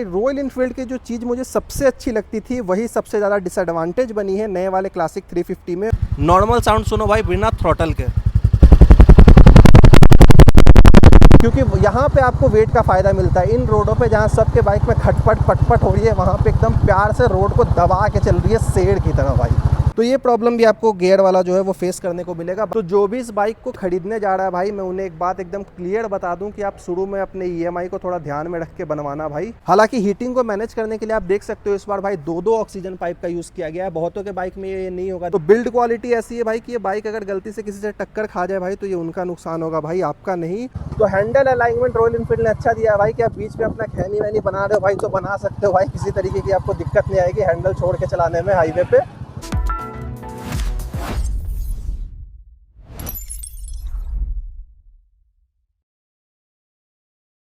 Royal Enfield की जो चीज़ मुझे सबसे अच्छी लगती थी वही सबसे ज़्यादा डिसएडवांटेज बनी है नए वाले क्लासिक 350 में। नॉर्मल साउंड सुनो भाई बिना थ्रॉटल के, क्योंकि यहाँ पे आपको वेट का फ़ायदा मिलता है। इन रोडों पे जहाँ सबके बाइक में खटपट पटपट हो रही है, वहाँ पे एकदम प्यार से रोड को दबा के चल रही है शेर की तरह भाई। तो ये प्रॉब्लम भी आपको गियर वाला जो है वो फेस करने को मिलेगा। तो जो भी इस बाइक को खरीदने जा रहा है भाई, मैं उन्हें एक बात एकदम क्लियर बता दूं कि आप शुरू में अपने ईएमआई को थोड़ा ध्यान में रख के बनवाना भाई। हालांकि हीटिंग को मैनेज करने के लिए आप देख सकते हो इस बार भाई दो ऑक्सीजन पाइप का यूज़ किया गया है। बहुतों के बाइक में ये नहीं होगा। तो बिल्ड क्वालिटी ऐसी है भाई कि ये बाइक अगर गलती से किसी से टक्कर खा जाए भाई तो ये उनका नुकसान होगा भाई, आपका नहीं। तो हैंडल अलाइनमेंट रॉयल एनफील्ड ने अच्छा दिया है भाई कि आप बीच में अपना खैनी वैनी बना रहे हो भाई तो बना सकते हो भाई, किसी तरीके की आपको दिक्कत नहीं आएगी हैंडल छोड़ के चलाने में हाईवे पे।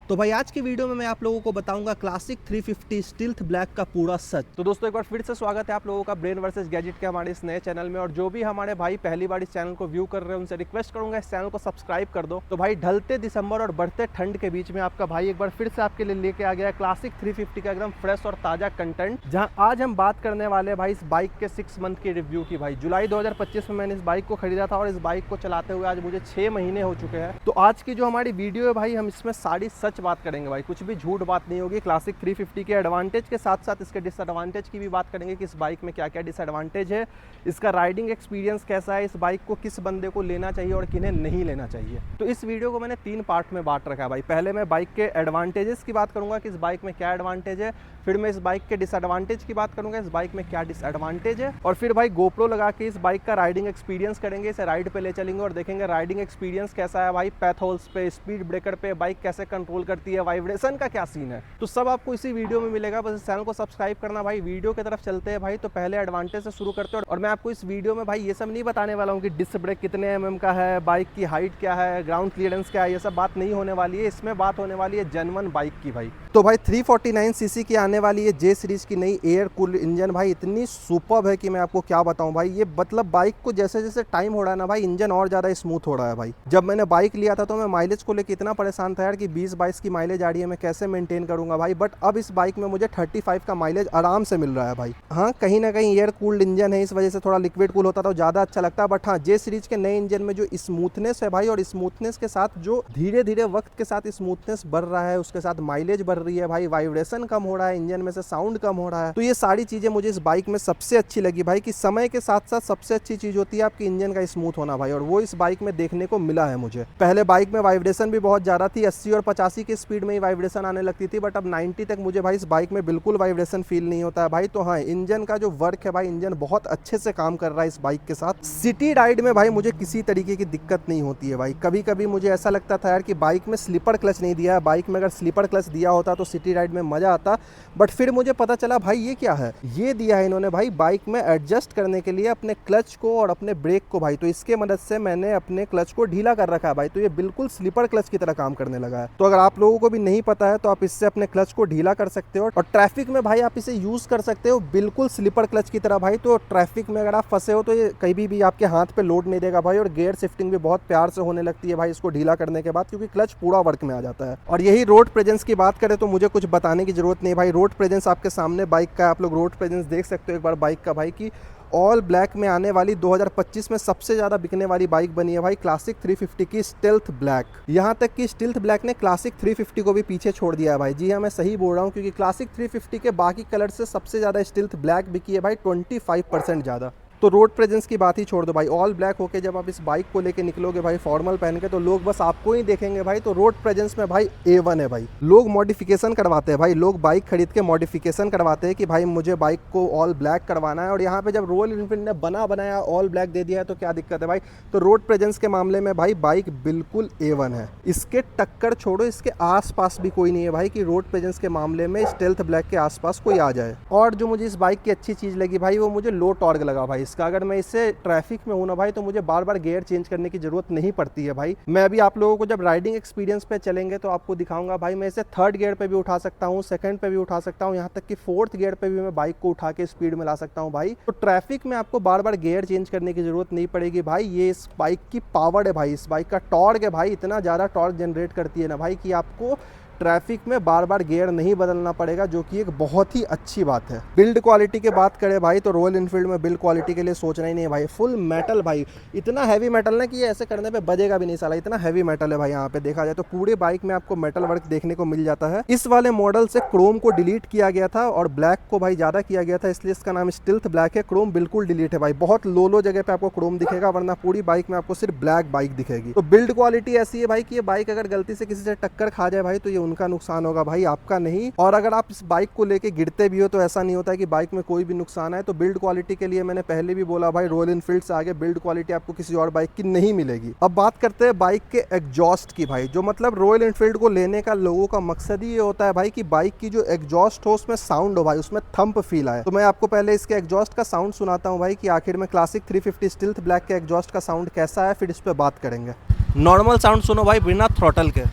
तो भाई आज की वीडियो में मैं आप लोगों को बताऊंगा क्लासिक 350 स्टील्थ ब्लैक का पूरा सच। तो दोस्तों एक बार फिर से स्वागत है आप लोगों का ब्रेन वर्सेस गैजेट के हमारे इस नए चैनल में। और जो भी हमारे भाई पहली बार इस चैनल को व्यू कर रहे हैं उनसे रिक्वेस्ट करूंगा इस चैनल को सब्सक्राइब कर दो। तो भाई ढलते दिसंबर और बढ़ते ठंड के बीच में आपका भाई एक बार फिर से आपके लिए लेके आ गया क्लासिक 350 का एकदम फ्रेश और ताज़ा कंटेंट, जहाँ आज हम बात करने वाले हैं भाई इस बाइक के 6 मंथ की रिव्यू की। भाई जुलाई 2025 में मैंने इस बाइक को खरीदा था और इस बाइक को चलाते हुए आज मुझे 6 महीने हो चुके हैं। तो आज की जो हमारी वीडियो है भाई हम इसमें सारी सच बात करेंगे भाई, कुछ भी झूठ बात नहीं होगी। क्लासिक 350 के एडवांटेज के साथ साथ इसके डिसएडवांटेज की भी बात करेंगे कि इस बाइक में क्या क्या डिसएडवांटेज है, इसका राइडिंग एक्सपीरियंस कैसा है, इस बाइक को किस बंदे को लेना चाहिए और किन्हें नहीं लेना चाहिए। तो इस वीडियो को मैंने 3 पार्ट में बांट रखा है भाई। पहले मैं बाइक के एडवांटेजेस की बात करूंगा कि इस बाइक में क्या एडवांटेज है, फिर मैं इस बाइक के डिसएडवांटेज की बात करूंगा इस बाइक में क्या डिसएडवांटेज है, और फिर भाई गोप्रो लगा के इस बाइक का राइडिंग एक्सपीरियंस करेंगे, इसे राइड पे ले चलेंगे और देखेंगे राइडिंग एक्सपीरियंस कैसा है भाई, पैथ होल्स पे, स्पीड ब्रेकर पे बाइक कैसे कंट्रोल करती है, वाइब्रेशन का क्या सीन है। तो सब आपको इसी वीडियो में मिलेगा, बस इस चैनल को सब्सक्राइब करना भाई। वीडियो की तरफ चलते हैं भाई। तो पहले एडवांटेज से शुरू करते हैं और मैं आपको इस वीडियो में भाई ये सब नहीं बताने वाला हूँ कि डिस्क ब्रेक कितने एमएम का है, बाइक की हाइट क्या है, ग्राउंड क्लियरेंस क्या है, ये सब बात नहीं होने वाली है। इसमें बात होने वाली है जेन्युइन बाइक की भाई। तो भाई 349 सीसी की आने वाली है जे सीरीज की नई एयर कूल्ड इंजन भाई, इतनी सुपर्ब है कि मैं आपको क्या बताऊं भाई। ये मतलब बाइक को जैसे जैसे टाइम हो रहा है ना भाई, इंजन और ज़्यादा स्मूथ हो रहा है भाई। जब मैंने बाइक लिया था तो मैं माइलेज को लेकर इतना परेशान था यार कि 20-22 की माइलेज आ रही है, मैं कैसे मेंटेन करूंगा भाई। बट अब इस बाइक में मुझे 35 का माइलेज आराम से मिल रहा है भाई। हाँ कहीं ना कहीं एयर कूल्ड इंजन है, इस वजह से थोड़ा लिक्विड कूल होता तो ज़्यादा अच्छा लगता है। बट हाँ जे सीरीज के नए इंजन में जो स्मूथनेस है भाई, और स्मूथनेस के साथ जो धीरे धीरे वक्त के साथ स्मूथनेस बढ़ रहा है, उसके साथ माइलेज बढ़ रही है भाई, वाइब्रेशन कम हो रहा है, इंजन में से साउंड कम हो रहा है। तो ये सारी चीज़ें मुझे इस बाइक में सबसे अच्छी लगी भाई कि समय के साथ साथ सबसे अच्छी चीज़ होती है आपकी इंजन का स्मूथ होना भाई, और वो इस बाइक में देखने को मिला है मुझे। पहले बाइक में वाइब्रेशन भी बहुत ज़्यादा थी, 80 और 85 की स्पीड में ही वाइब्रेशन आने लगती थी, बट अब 90 तक मुझे भाई इस बाइक में बिल्कुल वाइब्रेशन फील नहीं होता है भाई। तो हाँ इंजन का जो वर्क है भाई, इंजन बहुत अच्छे से काम कर रहा है इस बाइक के साथ। सिटी राइड में भाई मुझे किसी तरीके की दिक्कत नहीं होती है भाई। कभी कभी मुझे ऐसा लगता था यार कि बाइक में स्लीपर क्लच नहीं दिया है, बाइक में अगर स्लीपर क्लच दिया होता तो सिटी राइड में मजा आता। बट फिर मुझे पता चला भाई ये क्या है, ये दिया है इन्होंने भाई बाइक में एडजस्ट करने के लिए अपने क्लच को और अपने ब्रेक को भाई। तो इसके मदद से मैंने अपने क्लच को ढीला कर रखा है भाई, तो ये बिल्कुल स्लीपर क्लच की तरह काम करने लगा है। तो अगर आप लोगों को भी नहीं पता है तो आप इससे अपने क्लच को ढीला कर सकते हो और ट्रैफिक में भाई आप इसे यूज कर सकते हो बिल्कुल स्लीपर क्लच की तरह भाई। तो ट्रैफिक में अगर आप फंसे हो तो ये कभी भी आपके हाथ पे लोड नहीं देगा भाई, और गियर शिफ्टिंग भी बहुत प्यार से होने लगती है भाई इसको ढीला करने के बाद, क्योंकि क्लच पूरा वर्क में आ जाता है। और यही रोड प्रेजेंस की बात करें तो मुझे कुछ बताने की जरूरत नहीं भाई, रोड प्रेजेंस आपके सामने बाइक का, आप लोग रोड प्रेजेंस देख सकते हो एक बार बाइक का भाई कि ऑल ब्लैक में आने वाली 2025 में सबसे ज़्यादा बिकने वाली बाइक बनी है भाई क्लासिक 350 की स्टील्थ ब्लैक। यहाँ तक कि स्टील्थ ब्लैक ने क्लासिक 350 को भी पीछे छोड़ दिया है भाई। जी हाँ मैं सही बोल रहा हूँ, क्योंकि क्लासिक 350 के बाकी कलर से सबसे ज़्यादा स्टील्थ ब्लैक बिकी है भाई, 25% ज़्यादा। तो रोड प्रेजेंस की बात ही छोड़ दो भाई, ऑल ब्लैक होके जब आप इस बाइक को लेके निकलोगे भाई फॉर्मल पहन के, तो लोग बस आपको ही देखेंगे भाई। तो रोड प्रेजेंस में भाई A1 है भाई। लोग मॉडिफिकेशन करवाते हैं भाई, लोग बाइक खरीद के मॉडिफिकेशन करवाते हैं कि भाई मुझे बाइक को ऑल ब्लैक करवाना है, और यहाँ पे जब रॉयल एनफील्ड ने बना बनाया ऑल ब्लैक दे दिया है तो क्या दिक्कत है भाई। तो रोड प्रेजेंस के मामले में भाई बाइक बिल्कुल A1 है, इसके टक्कर छोड़ो इसके आसपास भी कोई नहीं है भाई कि रोड प्रेजेंस के मामले में स्टील्थ ब्लैक के आसपास कोई आ जाए। और जो मुझे इस बाइक की अच्छी चीज़ लगी भाई वो मुझे लो टॉर्क लगा भाई इसका। अगर मैं इससे ट्रैफिक में हूं ना भाई तो मुझे बार बार गियर चेंज करने की जरूरत नहीं पड़ती है भाई। मैं अभी आप लोगों को जब राइडिंग एक्सपीरियंस पे चलेंगे तो आपको दिखाऊंगा भाई, मैं इसे 3rd गियर पे भी उठा सकता हूं, 2nd पे भी उठा सकता हूं, यहाँ तक कि 4th गियर पे भी मैं बाइक को उठा के स्पीड में ला सकता हूं भाई। तो ट्रैफिक में आपको बार बार गियर चेंज करने की जरूरत नहीं पड़ेगी भाई। ये इस बाइक की पावर है भाई, इस बाइक का टॉर्क है भाई, इतना ज़्यादा टॉर्क जनरेट करती है ना भाई कि आपको ट्रैफिक में बार बार गियर नहीं बदलना पड़ेगा, जो कि एक बहुत ही अच्छी बात है। बिल्ड क्वालिटी की बात करें भाई तो रॉयल एनफील्ड में बिल्ड क्वालिटी के लिए सोचना ही नहीं है भाई। फुल मेटल भाई, इतना हैवी मेटल ना कि ये ऐसे करने पे बजेगा भी नहीं साला, इतना हैवी मेटल है भाई। यहाँ पे देखा जाए तो पूरे बाइक में आपको मेटल वर्क देखने को मिल जाता है। इस वाले मॉडल से क्रोम को डिलीट किया गया था और ब्लैक को भाई ज्यादा किया गया था, इसलिए इसका नाम स्टिल्थ ब्लैक है। क्रोम बिल्कुल डिलीट है भाई, बहुत लो जगह पे आपको क्रोम दिखेगा, वरना पूरी बाइक में आपको सिर्फ ब्लैक बाइक दिखेगी। तो बिल्ड क्वालिटी ऐसी है भाई कि ये बाइक अगर गलती से किसी से टक्कर खा जाए भाई तो ये उनका नुकसान होगा भाई, आपका नहीं। और अगर आप इस बाइक को लेके गिरते भी हो तो ऐसा नहीं होता है कि बाइक में कोई भी नुकसान है। तो बिल्ड क्वालिटी के लिए मैंने पहले भी बोला भाई, रॉयल एनफील्ड से आगे बिल्ड क्वालिटी आपको किसी और बाइक की नहीं मिलेगी। अब बात करते हैं बाइक के एग्जॉस्ट की भाई, जो मतलब रॉयल एनफील्ड को लेने का लोगों का मकसद ही ये होता है भाई कि बाइक की जो एग्जॉस्ट हो उसमें साउंड हो भाई, उसमें थंप फील आए। तो मैं आपको पहले इसके एग्जॉस्ट का साउंड सुनाता हूँ भाई कि आखिर में क्लासिक 350 स्टिल्थ ब्लैक के एग्जॉस्ट का साउंड कैसा है, फिर इस पर बात करेंगे। नॉर्मल साउंड सुनो भाई बिना थ्रॉटल के,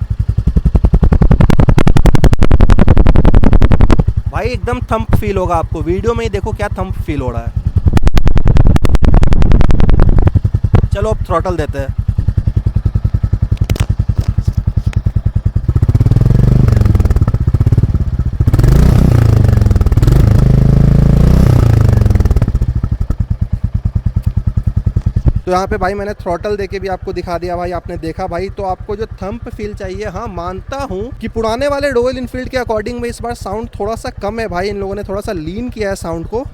भाई एकदम थंप फील होगा आपको। वीडियो में ही देखो क्या थंप फील हो रहा है। चलो अब थ्रॉटल देते हैं। तो यहाँ पे भाई मैंने थ्रॉटल देके भी आपको दिखा दिया भाई, आपने देखा भाई। तो आपको जो थंप फील चाहिए, हाँ मानता हूँ कि पुराने वाले रॉयल एनफील्ड के अकॉर्डिंग में इस बार साउंड थोड़ा सा कम है भाई, इन लोगों ने थोड़ा सा लीन किया है साउंड को।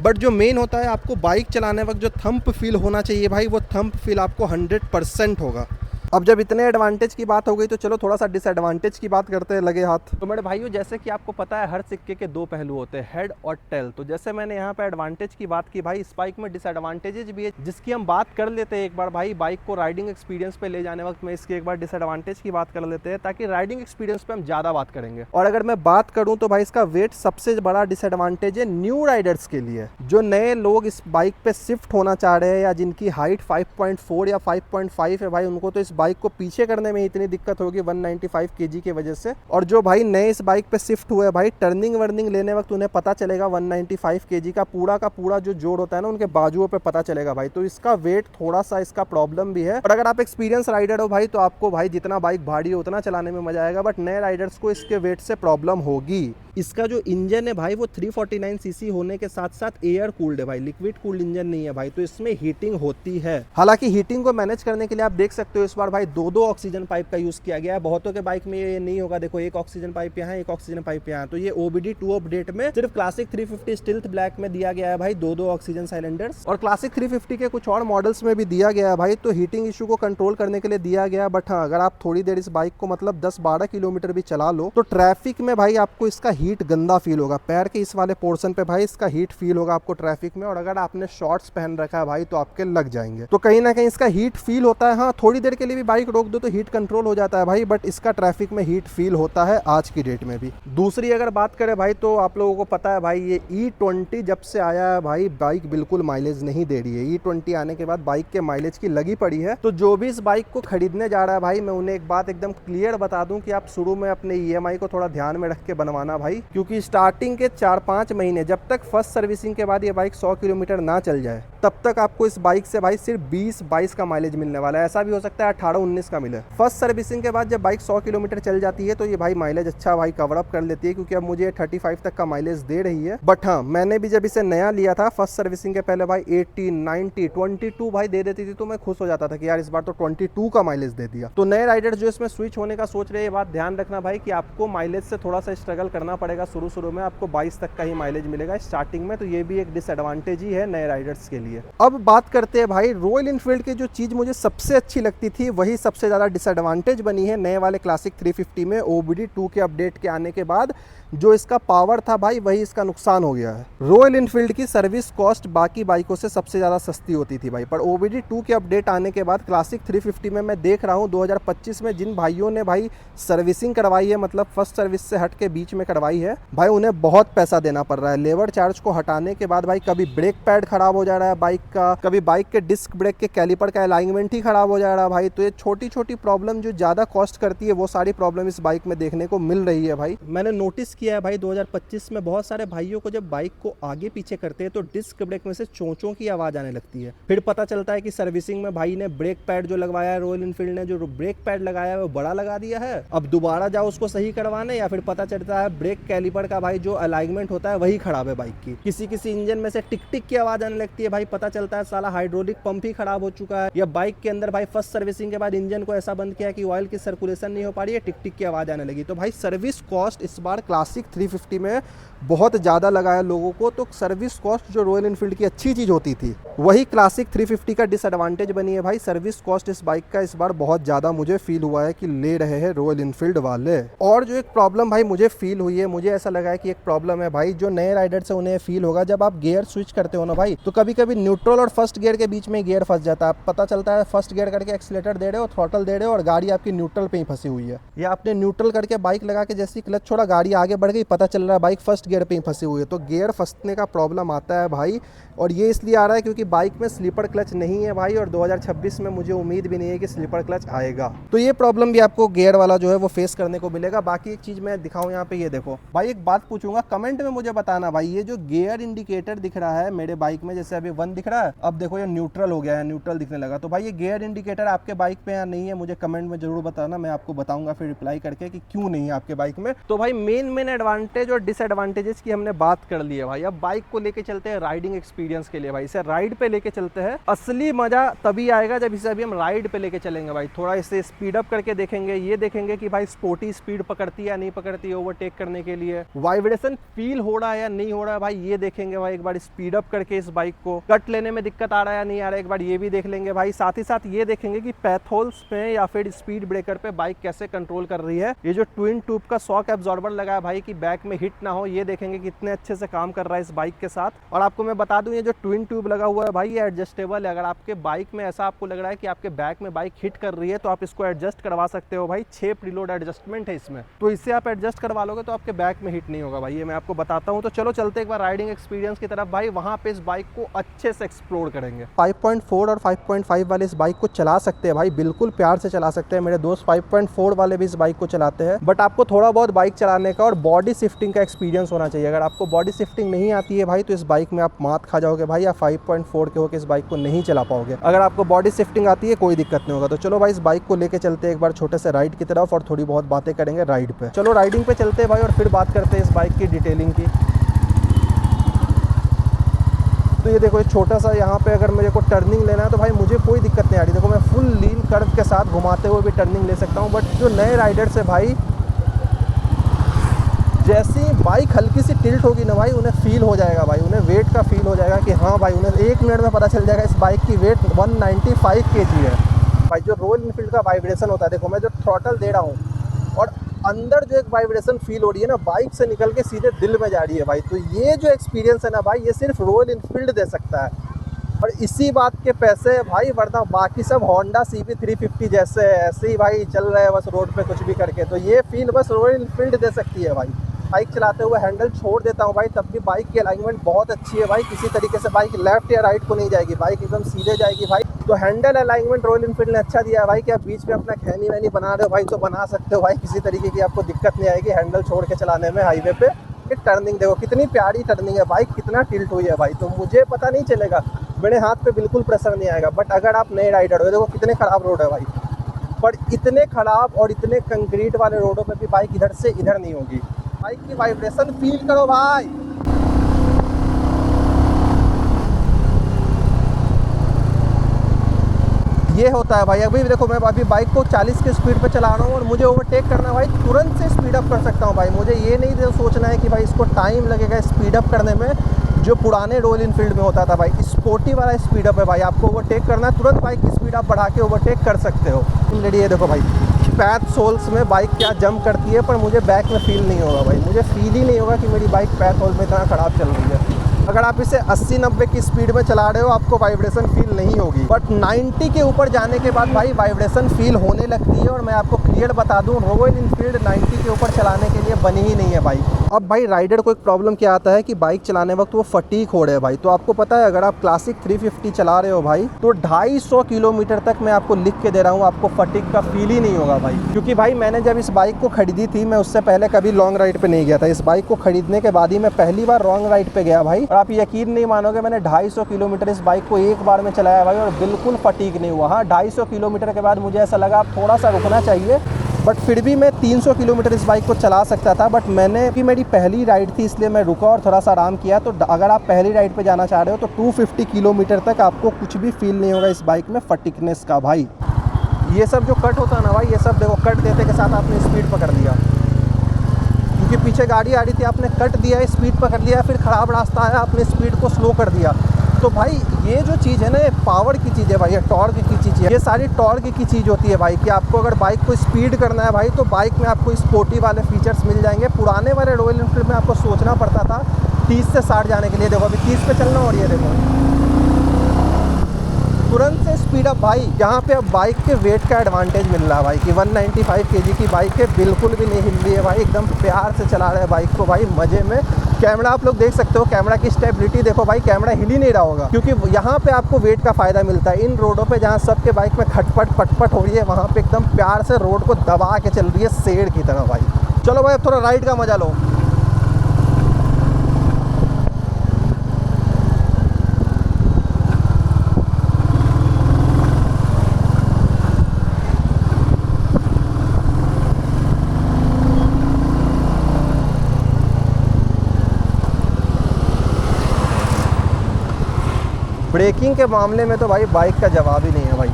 बट जो मेन होता है आपको बाइक चलाने वक्त जो थंप फील होना चाहिए भाई, वो थंप फील आपको 100% होगा। अब जब इतने एडवांटेज की बात हो गई तो चलो थोड़ा सा डिसएडवांटेज की बात करते हैं लगे हाथ। तो मेरे भाइयों, जैसे कि आपको पता है हर सिक्के के दो पहलू होते हैं, हेड और टेल। तो जैसे मैंने यहाँ पे एडवांटेज की बात की भाई, इस बाइक में डिसएडवांटेजेस भी है जिसकी हम बात कर लेते हैं एक बार भाई। बाइक को राइडिंग एक्सपीरियंस पे ले जाने वक्त में इसकी एक बार डिसएडवांटेज की बात कर लेते हैं, ताकि राइडिंग एक्सपीरियंस पे हम ज़्यादा बात करेंगे। और अगर मैं बात करूँ तो भाई इसका वेट सबसे बड़ा डिसएडवांटेज है न्यू राइडर्स के लिए। जो नए लोग इस बाइक पे शिफ्ट होना चाह रहे हैं या जिनकी हाइट 5.4 या 5.5 है भाई, उनको तो इस बाइक को पीछे करने में इतनी दिक्कत होगी 195 kg की वजह से। और जो भाई नए इस बाइक पे शिफ्ट हुए भाई, टर्निंग वर्निंग लेने वक्त उन्हें पता चलेगा 195 kg का पूरा जो जोड़ होता है ना उनके बाजुओं पे पता चलेगा भाई। तो इसका वेट थोड़ा सा इसका प्रॉब्लम भी है। और अगर आप एक्सपीरियंस राइडर हो भाई तो आपको भाई जितना बाइक भारी हो उतना चलाने में मजा आएगा, बट नए राइडर्स को इसके वेट से प्रॉब्लम होगी। इसका जो इंजन है भाई वो 349 सीसी होने के साथ साथ एयर कूल्ड है भाई, लिक्विड कूल्ड इंजन नहीं है भाई, तो इसमें हीटिंग होती है। हालांकि हीटिंग को मैनेज करने के लिए आप देख सकते हो इस बार भाई दो ऑक्सीजन पाइप का यूज किया गया है। बहुतों के बाइक में ये नहीं होगा, देखो एक ऑक्सीजन पाइप यहाँ, एक ऑक्सीजन पाइप यहाँ। तो ये OBD2 अपडेट में सिर्फ क्लासिक 350 स्टिल्थ ब्लैक में दिया गया है भाई दो ऑक्सीजन साइलेंडर्स, और क्लासिक 350 के कुछ और मॉडल्स में भी दिया गया है भाई। तो हीटिंग इशू को कंट्रोल करने के लिए दिया गया। बट हाँ, अगर आप थोड़ी देर इस बाइक को मतलब 10-12 किलोमीटर भी चला लो तो ट्रैफिक में भाई आपको इसका हीट गंदा फील होगा। पैर के इस वाले पोर्शन पे भाई इसका हीट फील होगा आपको ट्रैफिक में। और अगर आपने शॉर्ट्स पहन रखा है भाई तो आपके लग जाएंगे। तो कहीं ना कहीं इसका हीट फील होता है। हाँ, थोड़ी देर के लिए भी बाइक रोक दो तो हीट कंट्रोल हो जाता है भाई, बट इसका ट्रैफिक में हीट फील होता है आज की डेट में भी। दूसरी अगर बात करें भाई तो आप लोगों को पता है भाई ये E20 जब से आया है भाई बाइक बिल्कुल माइलेज नहीं दे रही है। E20 आने के बाद बाइक के माइलेज की लगी पड़ी है। तो जो भी इस बाइक को खरीदने जा रहा है भाई, मैं उन्हें एक बात एकदम क्लियर बता दूं कि आप शुरू में अपने EMI को थोड़ा ध्यान में रख के बनवाना भाई, क्योंकि स्टार्टिंग के 4-5 महीने जब तक फर्स्ट सर्विसिंग के बाद ये बाइक 100 किलोमीटर ना चल जाए तब तक आपको इस बाइक से भाई सिर्फ 20-22 का माइलेज मिलने वाला है। ऐसा भी हो सकता है 18-19 का मिले। फर्स्ट सर्विसिंग के बाद जब बाइक 100 किलोमीटर चल जाती है तो ये भाई माइलेज अच्छा भाई कवर अप कर लेती है, क्योंकि अब मुझे 35 तक का माइलेज दे रही है। बट हाँ, मैंने भी जब इसे नया लिया था फर्स्ट सर्विसिंग के पहले भाई 80, 90, 22 भाई दे देती थी, तो मैं खुश हो जाता था कि यार इस बार तो 22 का माइलेज दे दिया। तो नए राइडर्स जो इसमें स्विच होने का सोच रहे हैं, ये बात ध्यान रखना भाई कि आपको माइलेज से थोड़ा सा स्ट्रगल करना पड़ेगा। शुरू में आपको 22 तक का ही माइलेज मिलेगा स्टार्टिंग में, तो ये भी एक डिसएडवांटेज ही है नए राइडर्स के लिए। अब बात करते हैं भाई रॉयल एनफील्ड की जो चीज मुझे सबसे अच्छी लगती थी वही सबसे ज्यादा डिसएडवांटेज बनी है नए वाले क्लासिक 350 में। OBD2 के अपडेट के आने के बाद जो इसका पावर था भाई वही इसका नुकसान हो गया है। रॉयल एनफील्ड की सर्विस कॉस्ट बाकी बाइकों से सबसे ज़्यादा सस्ती होती थी भाई, पर OBD2 के अपडेट आने के बाद क्लासिक 350 में मैं देख रहा हूँ 2025 में जिन भाइयों ने भाई सर्विसिंग करवाई है, मतलब फर्स्ट सर्विस से हट के बीच में करवाई है भाई, उन्हें बहुत पैसा देना पड़ रहा है। लेबर चार्ज को हटाने के बाद भाई कभी ब्रेक पैड खराब हो जा रहा है बाइक का, कभी बाइक के डिस्क ब्रेक के कैलिपर का अलाइनमेंट ही खराब हो जा रहा है भाई। तो ये छोटी छोटी प्रॉब्लम जो ज़्यादा कॉस्ट करती है वो सारी प्रॉब्लम इस बाइक में देखने को मिल रही है भाई। मैंने नोटिस किया है भाई 2025 में। बहुत सारे भाइयों को जब बाइक को आगे पीछे करते हैं तो डिस्क ब्रेक में से चोंचों की आवाज़ आने लगती है। फिर पता चलता है कि सर्विसिंग में भाई ने ब्रेक पैड जो लगवाया है, रॉयल इनफील्ड ने जो ब्रेक पैड लगाया है वो बड़ा लगा दिया है। अब दोबारा जाओ उसको सही करवाने, या फिर पता चलता है ब्रेक कैलिपर का भाई जो अलाइनमेंट होता है वही खराब है बाइक की। किसी इंजन में से टिक टिक की आवाज़ आने लगती है भाई, पता चलता है साला हाइड्रोलिक पंप ही खराब हो चुका है। या बाइक के अंदर भाई फर्स्ट सर्विसिंग के बाद इंजन को ऐसा बंद किया कि ऑयल की सर्कुलेशन नहीं हो पा रही है, टिक टिक की आवाज़ आने लगी। तो भाई सर्विस कॉस्ट इस बार क्लासिक 350 में बहुत ज़्यादा लगा है लोगों को। तो सर्विस कॉस्ट जो रॉयल इनफील्ड की अच्छी चीज़ होती थी वही क्लासिक 350 का डिसएडवांटेज बनी है भाई। सर्विस कॉस्ट इस बाइक का इस बार बहुत ज़्यादा मुझे फील हुआ है कि ले रहे हैं रॉयल इनफील्ड वाले। और जो एक प्रॉब्लम भाई मुझे फील हुई है, मुझे ऐसा लगा है कि एक प्रॉब्लम है भाई जो नए राइडर्स है उन्हें फील होगा, जब आप गियर स्विच करते हो ना भाई तो कभी कभी न्यूट्रल और फर्स्ट गियर के बीच में गियर फंस जाता है। पता चलता है फर्स्ट गियर करके एक्सीलेटर दे रहे हो, थ्रॉटल दे रहे हो और गाड़ी आपकी न्यूट्रल पे ही फंसी हुई है, या आपने न्यूट्रल करके बाइक लगा के जैसे क्लच छोड़ा गाड़ी आगे बढ़ गई, पता चल रहा है बाइक फर्स्ट गियर पे ही फंसी हुई है। तो गियर फंसने का प्रॉब्लम आता है भाई, और ये इसलिए आ रहा है क्योंकि बाइक में स्लीपर क्लच नहीं है भाई, और 2026 में मुझे उम्मीद भी नहीं है कि स्लीपर क्लच आएगा। तो ये प्रॉब्लम भी आपको गियर वाला जो है वो फेस करने को मिलेगा। बाकी एक चीज़ मैं दिखाऊं यहाँ पे, ये देखो भाई, एक बात पूछूंगा कमेंट में मुझे बताना भाई, ये जो गियर इंडिकेटर दिख रहा है मेरे बाइक में, जैसे अभी 1 दिख रहा है, अब देखो ये न्यूट्रल हो गया है, न्यूट्रल दिखने लगा। तो भाई ये गियर इंडिकेटर आपके बाइक पे या नहीं है मुझे कमेंट में जरूर बताना, मैं आपको बताऊंगा फिर रिप्लाई करके कि क्यों नहीं है आपके बाइक में। तो भाई मेन एडवांटेज और डिसएडवांटेजेस की हमने बात कर ली है भाई। अब बाइक को लेके चलते हैं राइडिंग एक्सपीरियंस के लिए भाई, इसे राइड पे लेके चलते हैं। असली मजा तभी आएगा जब इसे अभी हम राइड पे लेके चलेंगे भाई। थोड़ा इसे स्पीड अप करके देखेंगे, ये देखेंगे कि भाई स्पोर्टी स्पीड पकड़ती है या नहीं पकड़ती है ओवरटेक करने के लिए, वाइब्रेशन फील हो रहा है या नहीं हो रहा है भाई, ये देखेंगे भाई एक बार स्पीड अप करके इस बाइक को। कट लेने में दिक्कत आ रहा है या नहीं आ रहा है एक बार ये भी देख लेंगे भाई। साथ ही साथ ये देखेंगे कि पैथोल्स में या फिर स्पीड ब्रेकर पे बाइक कैसे कंट्रोल कर रही है। ये जो ट्विन ट्यूब का शॉक एब्जॉर्बर लगा है भाई कि बैक में हिट ना हो, ये देखेंगे कितने अच्छे से काम कर रहा है इस बाइक के साथ। और आपको मैं बता दूं ये जो ट्विन ट्यूब लगा हुआ है भाई ये एडजस्टेबल है। अगर आपके बाइक में ऐसा आपको लग रहा है कि आपके बैक में बाइक हिट कर रही है तो आप इसको एडजस्ट करवा सकते हो भाई। 6 प्रीलोड एडजस्टमेंट है इसमें, तो इससे आप एडजस्ट करवा लोगे तो आपके बैक में हिट नहीं होगा भाई, ये मैं आपको बताता हूँ। तो चलो चलते एक बार राइडिंग एक्सपीरियंस की तरफ भाई, वहाँ पे इस बाइक को अच्छे से एक्सप्लोर करेंगे। 5.4 और 5.5 वाले इस बाइक को चला सकते हैं भाई, बिल्कुल प्यार से चला सकते हैं। मेरे दोस्त 5.4 वाले भी इस बाइक को चलाते हैं, बट आपको थोड़ा बहुत बाइक चलाने का और बॉडी शिफ्टिंग का एक्सपीरियंस होना चाहिए। अगर आपको बॉडी शिफ्टिंग नहीं आती है भाई तो इस बाइक में आप मात खा जाओगे भाई, या 5.4 के होकर इस बाइक को नहीं चला पाओगे। अगर आपको बॉडी शिफ्टिंग आती है कोई दिक्कत नहीं होगा। तो चलो भाई इस बाइक को लेके चलते हैं एक बार छोटे से राइड की तरफ, और थोड़ी बहुत बातें करेंगे राइड पे। चलो राइडिंग पे चलते हैं भाई और फिर बात करते हैं इस बाइक की डिटेलिंग की। तो ये देखो ये छोटा सा यहाँ पे अगर मेरे को टर्निंग लेना है तो भाई मुझे कोई दिक्कत नहीं आ रही। देखो मैं फुल लीन कर्व के साथ घुमाते हुए भी टर्निंग ले सकता हूँ। बट जो नए राइडर्स है भाई, जैसी बाइक हल्की सी टिल्ट होगी ना भाई उन्हें फील हो जाएगा भाई, उन्हें वेट का फील हो जाएगा कि हाँ भाई, उन्हें 1 मिनट में पता चल जाएगा इस बाइक की वेट 195 kg है भाई। जो रॉयल इनफील्ड का वाइब्रेशन होता है, देखो मैं जो थ्रॉटल दे रहा हूँ और अंदर जो एक वाइब्रेशन फील हो रही है ना, बाइक से निकल के सीधे दिल में जा रही है भाई। तो ये जो एक्सपीरियंस है ना भाई, ये सिर्फ रॉयल इनफील्ड दे सकता है, और इसी बात के पैसे भाई, वरना बाकी सब होंडा CB 350 जैसे ऐसे ही भाई चल रहे हैं बस रोड पे कुछ भी करके। तो ये फील बस रॉयल इनफील्ड दे सकती है भाई। बाइक चलाते हुए हैंडल छोड़ देता हूँ भाई, तब भी बाइक की अलाइनमेंट बहुत अच्छी है भाई, किसी तरीके से बाइक लेफ्ट या राइट को नहीं जाएगी, बाइक एकदम सीधे जाएगी भाई। तो हैंडल अलाइनमेंट रॉयल इनफील्ड ने अच्छा दिया है भाई कि आप बीच में अपना खैनी वैनी बना रहे हो भाई तो बना सकते हो भाई, किसी तरीके की आपको दिक्कत नहीं आएगी हैंडल छोड़ के चलाने में हाईवे पे। टर्निंग देखो कितनी प्यारी टर्निंग है, बाइक कितना टिल्ट हुई है भाई, तो मुझे पता नहीं चलेगा, मेरे हाथ पे बिल्कुल प्रेशर नहीं आएगा। बट अगर आप नए राइडर हो, देखो कितने खराब रोड है भाई, पर इतने खराब और इतने कंक्रीट वाले रोडों पे भी बाइक इधर से इधर नहीं होगी। बाइक की वाइब्रेशन फील करो भाई। ये होता है भाई। अभी देखो मैं अभी बाइक को 40 की स्पीड पे चला रहा हूँ और मुझे ओवरटेक करना भाई, तुरंत से स्पीड अप कर सकता हूँ भाई। मुझे ये नहीं सोचना है कि भाई इसको टाइम लगेगा स्पीड अप करने में, जो पुराने रॉयल इनफील्ड में होता था भाई। स्पोर्टी वाला स्पीड अप है भाई, आपको ओवरटेक करना है तुरंत बाइक की स्पीड आप बढ़ा के ओवरटेक कर सकते हो। ये देखो भाई पैथ सोल्स में बाइक क्या जंप करती है, पर मुझे बैक में फील नहीं होगा भाई, मुझे फील ही नहीं होगा कि मेरी बाइक पैथ होल्स में इतना ख़राब चल रही है। अगर आप इसे 80-90 की स्पीड में चला रहे हो आपको वाइब्रेशन फील नहीं होगी, बट 90 के ऊपर जाने के बाद भाई वाइब्रेशन फील होने लगती है। और मैं आपको क्लियर बता दूं, रॉयल इनफील्ड 90 के ऊपर चलाने के लिए बनी ही नहीं है बाइक। अब भाई राइडर को एक प्रॉब्लम क्या आता है कि बाइक चलाने वक्त वो फटीग हो रहे हैं भाई। तो आपको पता है अगर आप क्लासिक 350 चला रहे हो भाई तो 250 किलोमीटर तक मैं आपको लिख के दे रहा हूँ, आपको फटीग का फील ही नहीं होगा भाई। क्योंकि भाई मैंने जब इस बाइक को खरीदी थी, मैं उससे पहले कभी लॉन्ग राइड पे नहीं गया था। इस बाइक को खरीदने के बाद ही मैं पहली बार लॉन्ग राइड पे गया भाई, और आप यकीन नहीं मानोगे मैंने 250 किलोमीटर इस बाइक को एक बार में चलाया भाई और बिल्कुल फटीग नहीं हुआ। हाँ, 250 किलोमीटर के बाद मुझे ऐसा लगा आप थोड़ा सा रुकना चाहिए, बट फिर भी मैं 300 किलोमीटर इस बाइक को चला सकता था। बट मैंने कि मेरी पहली राइड थी इसलिए मैं रुका और थोड़ा सा आराम किया। तो अगर आप पहली राइड पे जाना चाह रहे हो तो 250 किलोमीटर तक आपको कुछ भी फील नहीं होगा इस बाइक में फटिकनेस का भाई। ये सब जो कट होता है ना भाई, ये सब देखो कट देते के साथ आपने स्पीड पकड़ लिया, क्योंकि पीछे गाड़ी आ रही थी, आपने कट दिया, स्पीड पकड़ लिया, फिर ख़राब रास्ता आया, आपने स्पीड को स्लो कर दिया। तो भाई ये जो चीज़ है ना, ये पावर की चीज़ है भाई, ये टॉर्क की चीज़ है, ये सारी टॉर्क की चीज़ होती है भाई। कि आपको अगर बाइक को स्पीड करना है भाई तो बाइक में आपको स्पोर्टी वाले फीचर्स मिल जाएंगे। पुराने वाले रॉयल एनफील्ड में आपको सोचना पड़ता था 30 से 60 जाने के लिए। देखो अभी 30 पे चलना और ये देखो तुरंत से स्पीड अप भाई। यहाँ पे अब बाइक के वेट का एडवांटेज मिल रहा है भाई कि 195 kg की बाइक है, बिल्कुल भी नहीं हिल रही है भाई, एकदम प्यार से चला रहे हैं बाइक को भाई, मज़े में। कैमरा आप लोग देख सकते हो, कैमरा की स्टेबिलिटी देखो भाई, कैमरा हिल ही नहीं रहा होगा, क्योंकि यहाँ पे आपको वेट का फ़ायदा मिलता है। इन रोडों पे जहाँ सबके बाइक में खटपट पटपट हो रही है, वहाँ पे एकदम प्यार से रोड को दबा के चल रही है शेर की तरह भाई। चलो भाई अब थोड़ा राइड का मज़ा लो। ब्रेकिंग के मामले में तो भाई बाइक का जवाब ही नहीं है भाई।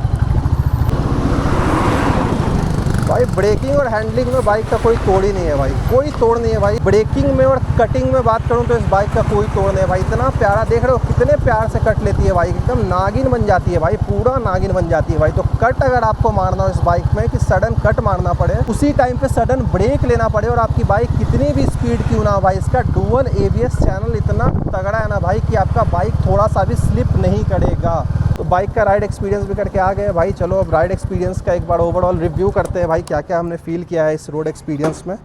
ब्रेकिंग और हैंडलिंग में बाइक का कोई तोड़ ही नहीं है भाई, कोई तोड़ नहीं है भाई। ब्रेकिंग में और कटिंग में बात करूं तो इस बाइक का कोई तोड़ नहीं है भाई। इतना प्यारा देख रहे हो, कितने प्यार से कट लेती है बाइक, एकदम नागिन बन जाती है भाई, पूरा नागिन बन जाती है भाई। तो कट अगर आपको मारना हो इस बाइक में कि सडन कट मारना पड़े, उसी टाइम पे सडन ब्रेक लेना पड़े, और आपकी बाइक कितनी भी स्पीड क्यों ना हो भाई, इसका डुअल ABS चैनल इतना तगड़ा है ना भाई कि आपका बाइक थोड़ा सा भी स्लिप नहीं करेगा। तो बाइक का राइड एक्सपीरियंस भी करके आ गए भाई। चलो अब राइड एक्सपीरियंस का एक बार ओवरऑल रिव्यू करते हैं भाई, क्या क्या हमने फील किया है इस रोड एक्सपीरियंस में।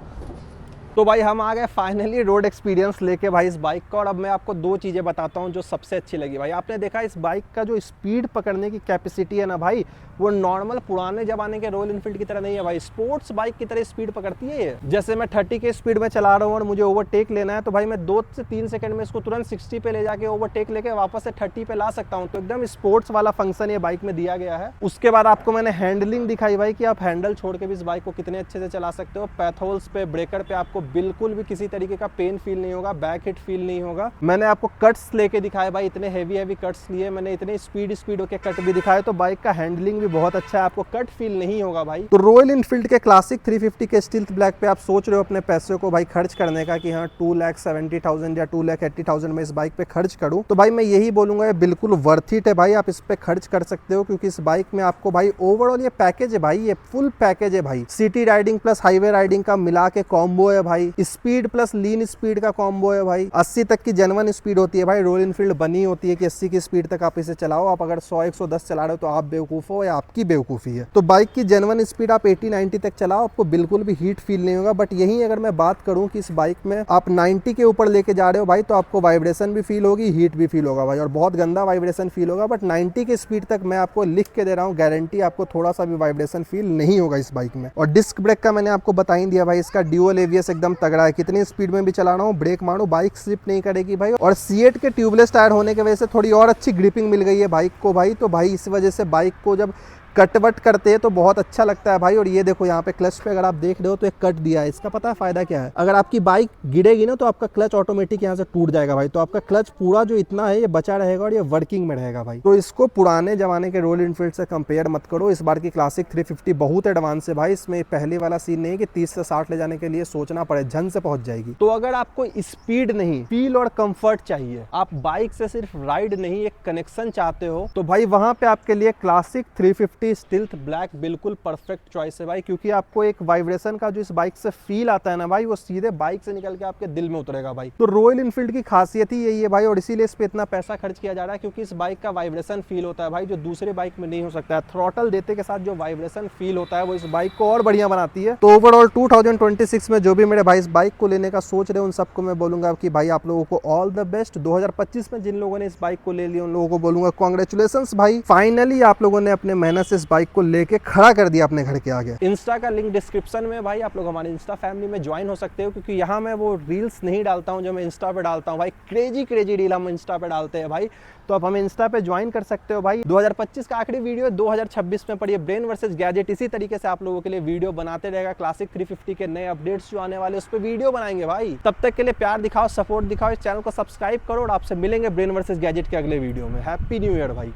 तो भाई हम आ गए फाइनली रोड एक्सपीरियंस लेके भाई इस बाइक का, और अब मैं आपको दो चीज़ें बताता हूँ जो सबसे अच्छी लगी भाई। आपने देखा इस बाइक का जो स्पीड पकड़ने की कैपेसिटी है ना भाई, वो नॉर्मल पुराने ज़माने के रॉयल एनफील्ड की तरह नहीं है भाई, स्पोर्ट्स बाइक की तरह स्पीड पकड़ती है ये। जैसे मैं 30 के स्पीड में चला रहा हूँ और मुझे ओवरटेक लेना है, तो भाई मैं 2 से 3 सेकंड में इसको तुरंत 60 पे ले जाके ओवरटेक लेके वापस से 30 पे ला सकता हूँ। तो एकदम स्पोर्ट्स वाला फंक्शन ये बाइक में दिया गया है। उसके बाद आपको मैंने हैंडलिंग दिखाई भाई कि आप हैंडल छोड़ के भी इस बाइक को कितने अच्छे से चला सकते हो। पैथोल्स पे, ब्रेकर पे आपको बिल्कुल भी किसी तरीके का पेन फील नहीं होगा, बैक हिट फील नहीं होगा। मैंने आपको कट्स लेके दिखाए भाई, इतने हेवी कट्स लिए मैंने, इतने स्पीड होके कट भी दिखाए। तो बाइक का हैंडलिंग भी बहुत अच्छा है, आपको कट फील नहीं होगा भाई। तो रॉयल एनफील्ड के क्लासिक 350 के स्टील्थ ब्लैक पे आप सोच रहे हो अपने पैसे को भाई खर्च करने का कि हाँ 2,70,000 या 2,80,000 में इस बाइक पे खर्च करूं, तो भाई मैं यही बोलूंगा ये बिल्कुल वर्थ इट है भाई। आप इस पे खर्च कर सकते हो, क्योंकि इस बाइक में आपको भाई ओवरऑल ये पैकेज है भाई, ये फुल पैकेज है भाई। City riding plus highway riding का मिला के कॉम्बो है भाई, स्पीड प्लस लीन स्पीड का कॉम्बो है भाई। 80 तक की जेन्युइन स्पीड होती है भाई, रॉयल एनफील्ड बनी होती है कि 80 की स्पीड तक आप इसे चलाओ। आप अगर 100-110 चला रहे हो तो आप बेवकूफ हो या आपकी बेवकूफ़ी है। तो बाइक की जेन्युइन स्पीड आप 80-90 तक चलाओ, आपको बिल्कुल भी हीट फील नहीं होगा। बट यही अगर मैं बात करूं कि इस बाइक में आप 90 के ऊपर लेके जा रहे हो भाई, तो आपको वाइब्रेशन भी फील होगी, हीट भी फील होगा भाई, और बहुत गंदा वाइब्रेशन फील होगा। बट 90 की स्पीड तक मैं आपको लिख के दे रहा हूँ, गारंटी आपको थोड़ा सा भी वाइब्रेशन फील नहीं होगा इस बाइक में। और डिस्क ब्रेक का मैंने आपको बता ही दिया भाई, इसका ड्यूअल ABS एकदम तगड़ा है, कितनी स्पीड में भी चला रहा हूँ, ब्रेक मारो बाइक स्लिप नहीं करेगी भाई। और C8 के ट्यूबलेस टायर होने की वजह से थोड़ी और अच्छी ग्रिपिंग मिल गई है बाइक को भाई। तो भाई इस वजह से बाइक को जब कटवट करते हैं तो बहुत अच्छा लगता है भाई। और ये देखो यहाँ पे क्लच पे अगर आप देख रहे हो तो एक कट दिया है, इसका पता है फायदा क्या है? अगर आपकी बाइक गिरेगी ना तो आपका क्लच ऑटोमेटिक यहाँ से टूट जाएगा भाई, तो आपका क्लच पूरा जो इतना है ये बचा रहेगा और ये वर्किंग में रहेगा भाई। तो इसको पुराने जमाने के रॉयल एनफील्ड से कंपेयर मत करो। इस बार की क्लासिक 350 बहुत एडवांस है भाई, इसमें पहले वाला सीन नहीं कि 30 से 60 ले जाने के लिए सोचना पड़े, झन से पहुंच जाएगी। तो अगर आपको स्पीड नहीं, फील और कंफर्ट चाहिए, आप बाइक से सिर्फ राइड नहीं एक कनेक्शन चाहते हो, तो भाई वहां पे आपके लिए क्लासिक 350 350 स्टिल्थ ब्लैक बिल्कुल परफेक्ट चॉइस है भाई, क्योंकि आपको एक वाइब्रेशन का जो इस बाइक से फील आता है ना भाई, वो सीधे बाइक से निकल के आपके दिल में उतरेगा भाई। तो रॉयल इनफील्ड की खासियत ही यही है भाई, और इसीलिए इस पे इतना पैसा खर्च किया जा रहा है, क्योंकि इस बाइक का वाइब्रेशन फील होता है भाई जो दूसरे बाइक में नहीं हो सकता है। थ्रॉटल देते के साथ जो वाइब्रेशन फील होता है वो इस बाइक को और बढ़िया बनाती है। तो ओवरऑल 2026 में जो भी मेरे भाई इस बाइक को लेने का सोच रहे हैं उन सबको मैं बोलूंगा कि भाई आप लोगों को ऑल द बेस्ट। 2025 में जिन लोगों ने इस बाइक को ले लिया उन लोगों को बोलूंगा कांग्रेचुलेशंस भाई, फाइनली आप लोगों ने अपने मेहनत से इस बाइक को लेके खड़ा कर दिया अपने घर के आगे। इंस्टा का लिंक डिस्क्रिप्शन में भाई, आप लोग हमारे इंस्टा फैमिली में ज्वाइन हो सकते हो, क्योंकि यहाँ मैं वो रील्स नहीं डालता हूँ जो मैं इंस्टा पे डालता हूँ भाई। क्रेजी रील हम इंस्टा पे डालते हैं भाई, तो आप हमें इंस्टा पे ज्वाइन कर सकते हो भाई। 2025 का आखिरी वीडियो 2026 में पड़ी है ब्रेन वर्सेस गैजेट। इसी तरीके से आप लोगों के लिए वीडियो बनाते रहेगा। क्लासिक 350 के नए अपडेट्स जो आने वाले उस पर वीडियो बनाएंगे भाई। तब तक के लिए प्यार दिखाओ, सपोर्ट दिखाओ, इस चैनल को सब्सक्राइब करो और आपसे मिलेंगे ब्रेन वर्सेस गैजेट के अगले वीडियो में। हैप्पी न्यू ईयर भाई।